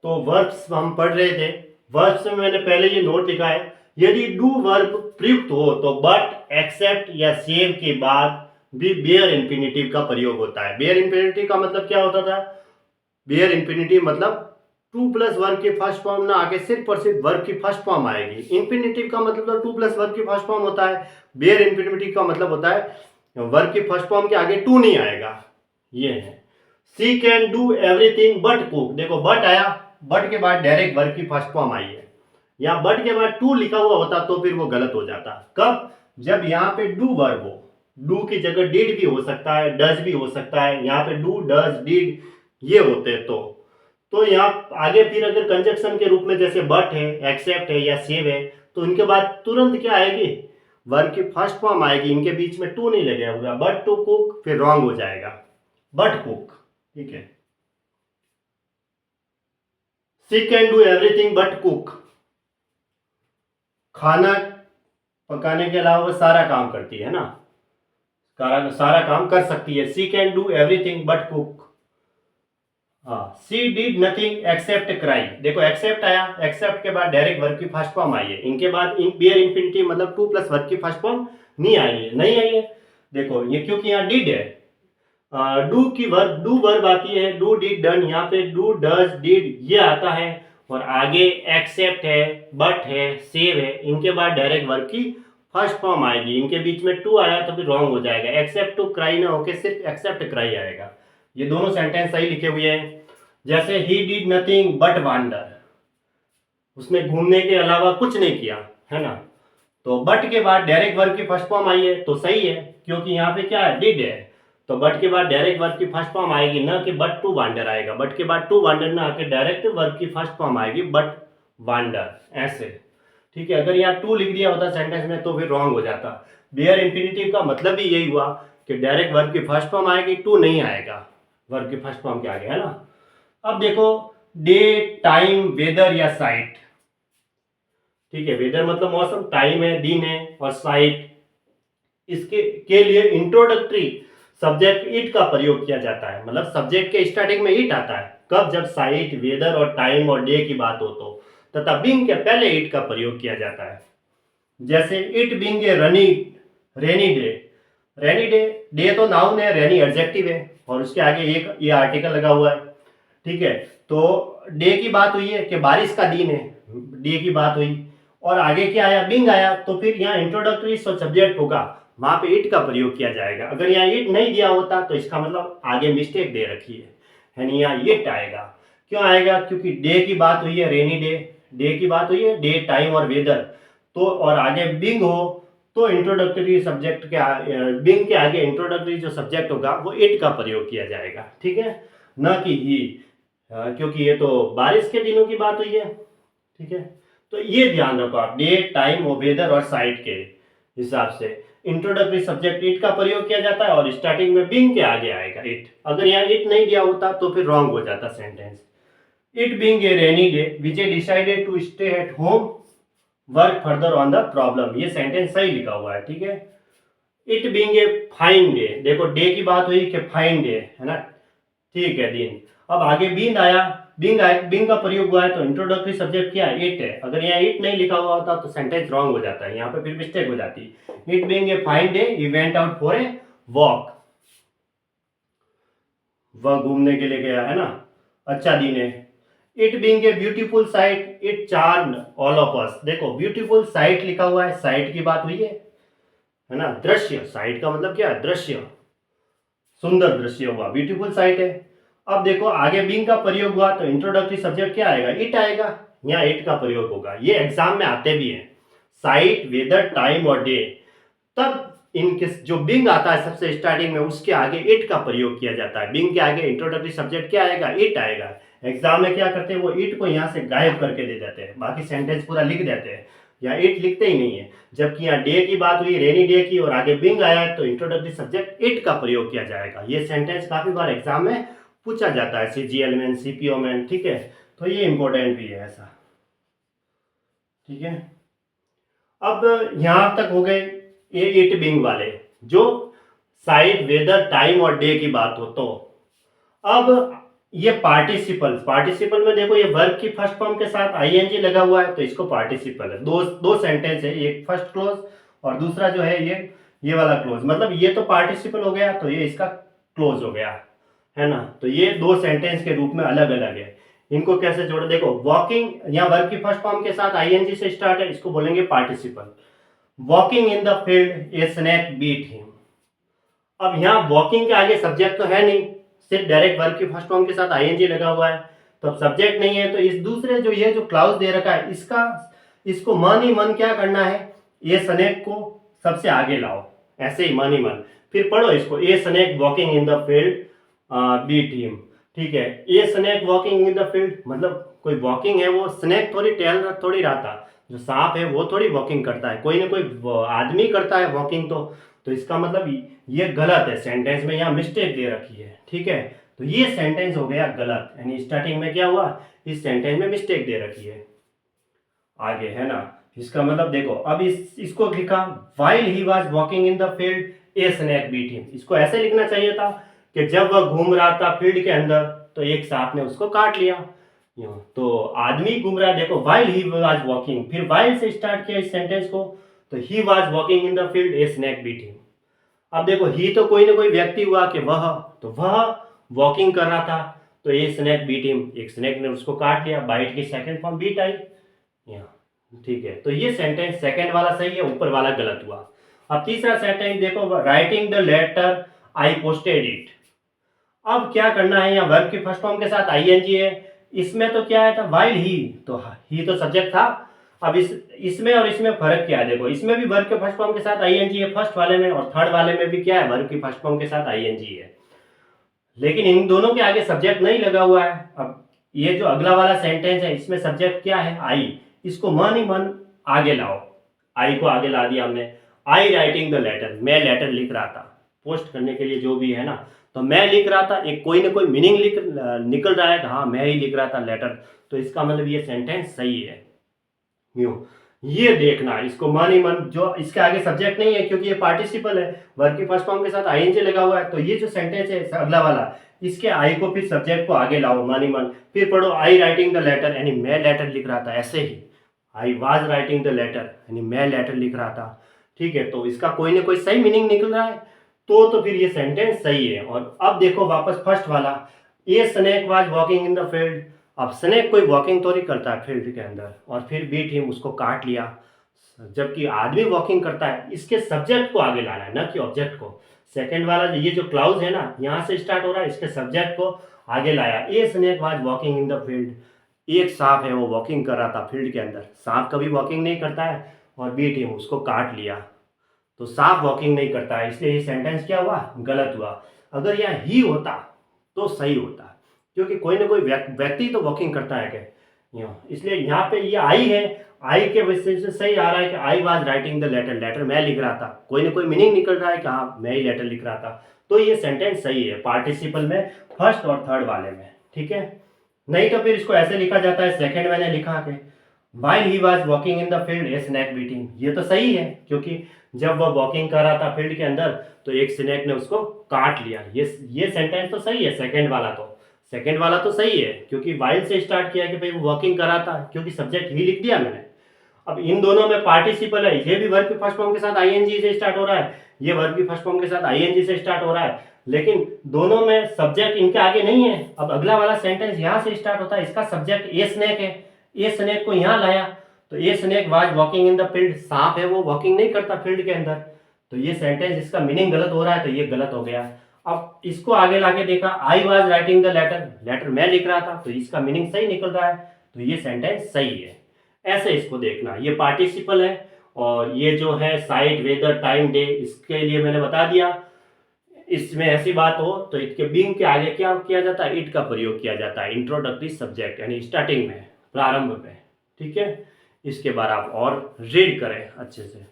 तो वर्ब्स हम पढ़ रहे थे। वर्ब्स में मैंने पहले ये नोट लिखा है, यदि डू वर्ब प्रयुक्त हो तो बट, एक्सेप्ट या सेव के बाद भी बेयर इंफिनिटिव का प्रयोग होता है। बेयर इंफिनिटिव का मतलब क्या होता था? बेयर इंफिनिटिव मतलब टू प्लस वर्ब की फर्स्ट फॉर्म ना आके सिर्फ और सिर्फ वर्ब की फर्स्ट फॉर्म आएगी। इंफिनिटिव का मतलब तो टू प्लस वर्ब की फर्स्ट फॉर्म होता है। बेयर इंफिनिटिव का मतलब होता है वर्ब की फर्स्ट फॉर्म के आगे टू नहीं आएगा। ये है she can do everything but cook. देखो बट आया, बट के बाद डायरेक्ट वर्ब की फर्स्ट फॉर्म आई है। यहाँ बट के बाद टू लिखा हुआ होता तो फिर वो गलत हो जाता। कब? जब यहाँ पे डू वर्ब हो। डू की जगह डिड भी हो सकता है, डज भी हो सकता है। यहाँ पे डू, डज, डिड ये होते तो यहाँ आगे फिर अगर कंजक्शन के रूप में जैसे बट है, एक्सेप्ट है या सेव है, तो इनके बाद तुरंत क्या आएगी? वर्ब की फर्स्ट फॉर्म आएगी। इनके बीच में टू नहीं लगे होगा। बट टू कुक फिर रॉन्ग हो जाएगा, बट कुक। ठीक है, she can do everything but cook. खाना पकाने के अलावा वो सारा काम करती है ना, सारा सारा काम कर सकती है। She can do everything but cook. हाँ, she did nothing except cry. देखो एक्सेप्ट आया, एक्सेप्ट के बाद डायरेक्ट वर्ब की फर्स्ट फॉर्म आई है। इनके बाद बियर इंफिनिटिव मतलब टू प्लस वर्ब की फर्स्ट फॉर्म नहीं आई है, नहीं आई है। देखो ये क्योंकि यहाँ डिड है, डू की वर्ब, डू वर्ब आती है, डू डिड डन। यहाँ पे डू डज डिड ये आता है, और आगे एक्सेप्ट है, बट है, सेव है। इनके बाद डायरेक्ट वर्ब की फर्स्ट फॉर्म आएगी। इनके बीच में टू आया तो फिर रॉन्ग हो जाएगा। एक्सेप्ट टू क्राई ना होके सिर्फ एक्सेप्ट क्राई आएगा। ये दोनों सेंटेंस सही लिखे हुए हैं। जैसे he did nothing but wander, उसने घूमने के अलावा कुछ नहीं किया, है ना। तो बट के बाद डायरेक्ट वर्ब की फर्स्ट फॉर्म आई है तो सही है, क्योंकि यहाँ पे क्या है? डिड है। तो बट के बाद डायरेक्ट वर्ब की फर्स्ट फॉर्म आएगी, ना कि बट टू वांडर आएगा। बट के बाद टू वांडर ना आके डायरेक्ट वर्ब की फर्स्ट फॉर्म आएगी, बट वांडर, ऐसे। ठीक है, अगर यहाँ टू लिख दिया होता सेंटेंस में तो फिर रॉन्ग हो जाता। बेयर इंफिनिटिव का मतलब भी यही हुआ कि डायरेक्ट वर्ब की फर्स्ट फॉर्म आएगी, टू नहीं आएगा वर्ब की फर्स्ट फॉर्म के आगे, है ना। अब देखो डे, टाइम, वेदर या साइट। ठीक है, वेदर मतलब मौसम, टाइम है, दिन है, और साइट इसके के लिए इंट्रोडक्टरी सब्जेक्ट इट का प्रयोग किया जाता है। मतलब सब्जेक्ट के स्टार्टिंग में इट आता है। कब? जब साइट, वेदर और टाइम और डे की बात हो तो, तथा बिंग के पहले इट का प्रयोग किया जाता है। जैसे it being a rainy rainy day. Rainy day, day तो नाउन है, रेनी एडजेक्टिव है, और उसके आगे एक ये आर्टिकल लगा हुआ है। ठीक है, तो डे की बात हुई है कि बारिश का दिन है, डे की बात हुई, और आगे क्या आया? बिंग आया। तो फिर यहाँ इंट्रोडक्टरी सब्जेक्ट होगा, वहां पे इट का प्रयोग किया जाएगा। अगर यहाँ इट नहीं दिया होता तो इसका मतलब आगे मिस्टेक दे रखी है, यानी यहाँ इट आएगा। क्यों आएगा? क्योंकि डे की बात हुई है, रेनी डे, डे की बात हुई है, डे, टाइम और वेदर। तो और आगे बिंग हो तो इंट्रोडक्टरी सब्जेक्ट के बिंग के आगे इंट्रोडक्टरी जो सब्जेक्ट होगा वो इट का प्रयोग किया जाएगा। ठीक है, न कि ही, क्योंकि ये तो बारिश के दिनों की बात हुई है। ठीक है, तो ये ध्यान रखो आप, डे, टाइम, वेदर और साइट के हिसाब से इंट्रोडक्टरी सब्जेक्ट इट का प्रयोग किया जाता है, और स्टार्टिंग में बिंग के आगे आएगा इट। अगर यहाँ इट नहीं दिया होता तो फिर रॉन्ग हो जाता sentence. It being a rainy day, Vijay decided to stay at home work further on the problem. ये सेंटेंस सही लिखा हुआ है। ठीक है, it being a fine day, देखो डे की बात हुई कि फाइन डे, है ना। ठीक है, दिन। अब आगे बिंग आया, बिंग का प्रयोग हुआ है तो इंट्रोडक्टरी सब्जेक्ट क्या है? इट है। अगर यहाँ इट नहीं लिखा हुआ होता तो सेंटेंस रॉन्ग हो जाता है, यहाँ पे फिर मिस्टेक हो जाती। It being a fine day he went out for a walk, वह घूमने के लिए गया, है ना, अच्छा दिन है। It being a beautiful sight it charmed all of us. देखो ब्यूटीफुल साइट लिखा हुआ है, साइट की बात हुई है ना, दृश्य। साइट का मतलब क्या है? दृश्य, सुंदर दृश्य हुआ, ब्यूटीफुल साइट है। अब देखो आगे बिंग का प्रयोग हुआ तो इंट्रोडक्टरी सब्जेक्ट क्या आएगा? इट आएगा। यहाँ इट का प्रयोग होगा, ये एग्जाम में आते भी हैं। साइट, वेदर, टाइम और डे, तब इनके जो बिंग आता है सबसे स्टार्टिंग में उसके आगे इट का प्रयोग किया जाता है। बिंग के आगे इंट्रोडक्टरी सब्जेक्ट क्या आएगा? इट आएगा। एग्जाम में क्या करते हैं? वो इट को यहाँ से गायब करके दे देते हैं, बाकी सेंटेंस पूरा लिख देते हैं, या इट लिखते ही नहीं है। जबकि यहाँ डे की बात हुई, रेनी डे की, और आगे बिंग आया है तो इंट्रोडक्टरी सब्जेक्ट इट का प्रयोग किया जाएगा। ये सेंटेंस काफी बार एग्जाम में पूछा जाता है, सीजीएल में, सीपीओ में। ठीक है, तो ये इंपॉर्टेंट भी है ऐसा। ठीक है, अब यहां तक हो गए ये इट बिंग वाले, जो साइट, वेदर, टाइम और डे की बात हो। तो अब ये पार्टिसिपल में देखो, ये वर्ब की फर्स्ट फॉर्म के साथ आईएनजी लगा हुआ है तो इसको पार्टिसिपल है। दो दो सेंटेंस है, एक फर्स्ट क्लोज और दूसरा जो है ये वाला क्लोज, मतलब ये तो पार्टिसिपल हो गया तो ये इसका क्लोज हो गया, है ना। तो ये दो सेंटेंस के रूप में अलग अलग है। इनको कैसे जोड़े, देखो वॉकिंग यहाँ वर्ब की फर्स्ट फॉर्म के साथ आईएनजी से स्टार्ट है, इसको बोलेंगे participle. Walking in the field a snake bit him. अब यहाँ वॉकिंग के आगे सब्जेक्ट तो है नहीं, सिर्फ डायरेक्ट वर्ब की फर्स्ट फॉर्म के साथ आईएनजी लगा हुआ है, तो अब सब्जेक्ट नहीं है, तो इस दूसरे जो ये जो क्लाउज दे रखा है इसका, इसको मन ही मन क्या करना है, ये स्नेक को सबसे आगे लाओ, ऐसे ही मन ही मन। फिर पढ़ो इसको, a snake walking in the field bit him. ठीक है, a snake walking in the field मतलब कोई वॉकिंग है, वो स्नेक थोड़ी टहल थोड़ी रहा था, जो सांप है वो थोड़ी वॉकिंग करता है, कोई ना कोई आदमी करता है वॉकिंग। तो इसका मतलब ये गलत है, सेंटेंस में यहाँ मिस्टेक दे रखी है। ठीक है, तो ये सेंटेंस हो गया गलत, यानी स्टार्टिंग में क्या हुआ, इस सेंटेंस में मिस्टेक दे रखी है आगे, है ना। इसका मतलब देखो, अब इसको लिखा while he was walking in the field a snake bit him, इसको ऐसे लिखना चाहिए था कि जब वह घूम रहा था फील्ड के अंदर तो एक सांप ने उसको काट लिया। तो आदमी घूम रहा है, देखो व्हाइल ही वाज वॉकिंग, फिर व्हाइल से स्टार्ट किया इस सेंटेंस को, तो he was walking in the field a snake bit him. अब देखो ही तो कोई ना कोई व्यक्ति हुआ कि वह, तो वह वॉकिंग कर रहा था, तो ये स्नेक बीट हिम, एक स्नेक ने उसको काट लिया, बाइट की सेकंड फॉर्म बीट आई यहाँ। ठीक है, तो ये सेंटेंस सेकंड वाला सही है, ऊपर वाला गलत हुआ। अब तीसरा सेंटेंस देखो, writing the letter I posted it. अब क्या करना है, यहाँ वर्ब की फर्स्ट फॉर्म के साथ आईएनजी है, इसमें तो क्या है था व्हाइल ही, तो ही तो सब्जेक्ट था। अब इसमें और इसमें फर्क क्या है, देखो इसमें भी वर्ब के फर्स्ट फॉर्म के साथ आईएनजी है फर्स्ट वाले में, और थर्ड वाले में भी क्या है, वर्ब की फर्स्ट फॉर्म के साथ आईएनजी है, लेकिन इन दोनों के आगे सब्जेक्ट नहीं लगा हुआ है। अब ये जो अगला वाला सेंटेंस है इसमें सब्जेक्ट क्या है, आई, इसको मन ही मन आगे लाओ, आई को आगे ला दिया हमने। आई राइटिंग द लेटर, मैं लेटर लिख रहा था, पोस्ट करने के लिए जो भी है ना, तो मैं लिख रहा था, एक कोई ना कोई मीनिंग निकल रहा है, हाँ मैं ही लिख रहा था लेटर, तो इसका मतलब ये सेंटेंस सही है। यूं ये देखना, इसको मन ही मन, जो इसके आगे सब्जेक्ट नहीं है क्योंकि ये पार्टिसिपल है, वर्ब की फर्स्ट फॉर्म के साथ आईएनजी लगा हुआ है, तो ये जो सेंटेंस है अगला वाला, इसके आई को फिर सब्जेक्ट को आगे लाओ मन ही मन। फिर पढ़ो आई राइटिंग द लेटर, यानी मैं लेटर लिख रहा था, ऐसे ही I was writing the letter, यानी मैं लेटर लिख रहा था। ठीक है, तो इसका कोई ना कोई सही मीनिंग निकल रहा है, तो फिर ये सेंटेंस सही है। और अब देखो वापस फर्स्ट वाला, a snake was walking in the field. अब स्नेक कोई वॉकिंग तो नहीं करता है फील्ड के अंदर, और फिर बीट हिम, उसको काट लिया, जबकि आदमी वॉकिंग करता है, इसके सब्जेक्ट को आगे लाना है, ना कि ऑब्जेक्ट को। सेकंड वाला ये जो क्लाउज है ना, यहाँ से स्टार्ट हो रहा है, इसके सब्जेक्ट को आगे लाया, a snake was walking in the field, एक सांप है वो वॉकिंग कर रहा था फील्ड के अंदर, सांप कभी वॉकिंग नहीं करता है, और बीट हिम, उसको काट लिया, तो सांप वॉकिंग नहीं करता है, इसलिए ये सेंटेंस क्या हुआ, गलत हुआ। अगर यहाँ ही होता तो सही होता, क्योंकि कोई ना कोई व्यक्ति तो वॉकिंग करता है क्या, इसलिए यहाँ पे ये आई है, आई के वजह से सही आ रहा है कि I was writing the letter, letter मैं लिख रहा था, कोई ना कोई मीनिंग निकल रहा है कि हाँ मैं ही लेटर लिख रहा था, तो ये सेंटेंस सही है पार्टिसिपल में, फर्स्ट और थर्ड वाले में। ठीक है, नहीं तो फिर इसको ऐसे लिखा जाता है, सेकंड मैंने लिखा के while he was walking in the field a snake bit him, ये तो सही है, क्योंकि जब वह वॉकिंग कर रहा था फील्ड के अंदर तो एक स्नेक ने उसको काट लिया, ये सेंटेंस तो सही है, सेकंड वाला तो सही है, क्योंकि वाइल से स्टार्ट किया कि भाई वो वॉकिंग कर रहा था, क्योंकि सब्जेक्ट ही लिख दिया मैंने। अब इन दोनों में पार्टिसिपल है, ये भी वर्ब की फर्स्ट फॉर्म के साथ आईएनजी से स्टार्ट हो रहा है, ये वर्ब की फर्स्ट फॉर्म के साथ आईएनजी से स्टार्ट हो रहा है, लेकिन दोनों में सब्जेक्ट इनके आगे नहीं है। अब अगला वाला सेंटेंस यहाँ से स्टार्ट होता है, इसका सब्जेक्ट ए स्नेक है, ए स्नेक को यहाँ लाया, तो a snake was walking in the field, सांप है वो वॉकिंग नहीं करता फील्ड के अंदर, तो ये सेंटेंस इसका मीनिंग गलत हो रहा है, तो ये गलत हो गया। अब इसको आगे लाके देखा, I was writing the letter, letter मैं लिख रहा था, तो इसका मीनिंग सही निकल रहा है, तो ये सेंटेंस सही है। ऐसे इसको देखना, ये पार्टिसिपल है, और ये जो है साइट, वेदर, टाइम, डे, इसके लिए मैंने बता दिया। इसमें ऐसी बात हो तो इसके बीइंग के आगे क्या किया जाता है, इट का प्रयोग किया जाता है, इंट्रोडक्टरी सब्जेक्ट, यानी स्टार्टिंग में, प्रारंभ में। ठीक है, इसके बाद आप और रीड करें अच्छे से।